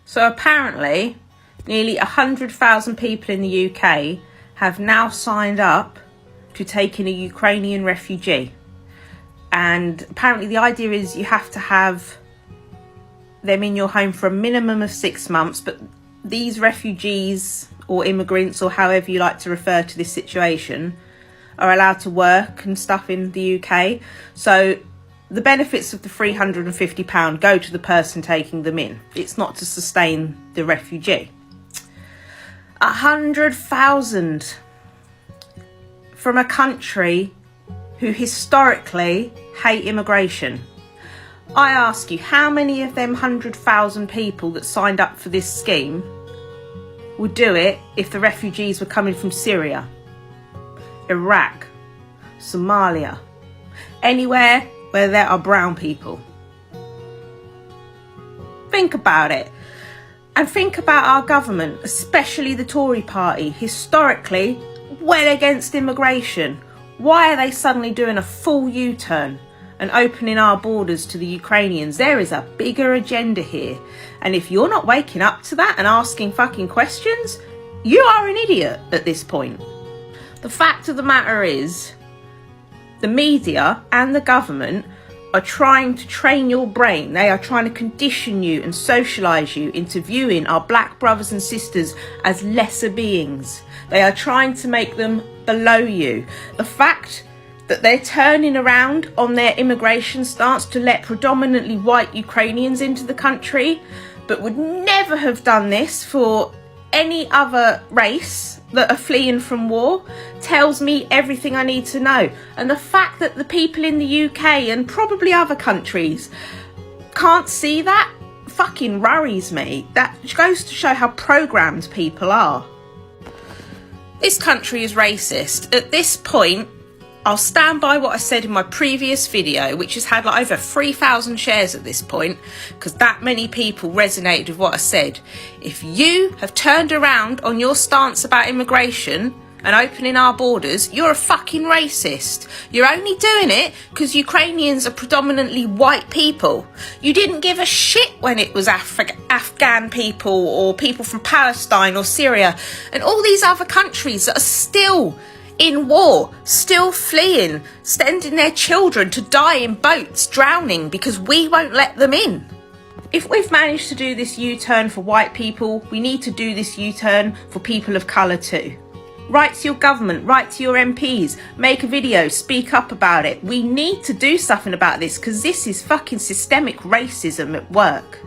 So apparently, nearly 100,000 people in the UK have now signed up to take in a Ukrainian refugee. And apparently the idea is you have to have them in your home for a minimum of 6 months. But these refugees or immigrants, or however you like to refer to this situation, are allowed to work and stuff in the UK. So the benefits of the £350 go to the person taking them in. It's not to sustain the refugee. 100,000 from a country who historically hate immigration. I ask you, how many of them 100,000 people that signed up for this scheme would do it if the refugees were coming from Syria, Iraq, Somalia, anywhere where there are brown people? Think about it. And think about our government, especially the Tory party, historically well against immigration. Why are they suddenly doing a full U-turn and opening our borders to the Ukrainians? There is a bigger agenda here. And if you're not waking up to that and asking fucking questions, you are an idiot at this point. The fact of the matter is, the media and the government are trying to train your brain. They are trying to condition you and socialise you into viewing our black brothers and sisters as lesser beings. They are trying to make them below you. The fact that they're turning around on their immigration stance to let predominantly white Ukrainians into the country, but would never have done this for any other race that are fleeing from war, tells me everything I need to know. And the fact that the people in the UK and probably other countries can't see that fucking worries me. That goes to show how programmed people are. This country is racist. At this point, I'll stand by what I said in my previous video, which has had like over 3,000 shares at this point, because that many people resonated with what I said. If you have turned around on your stance about immigration and opening our borders, you're a fucking racist. You're only doing it because Ukrainians are predominantly white people. You didn't give a shit when it was Afghan people or people from Palestine or Syria and all these other countries that are still in war, still fleeing, sending their children to die in boats, drowning because we won't let them in. If we've managed to do this U-turn for white people, we need to do this U-turn for people of colour too. Write to your government, write to your MPs, make a video, speak up about it. We need to do something about this because this is fucking systemic racism at work.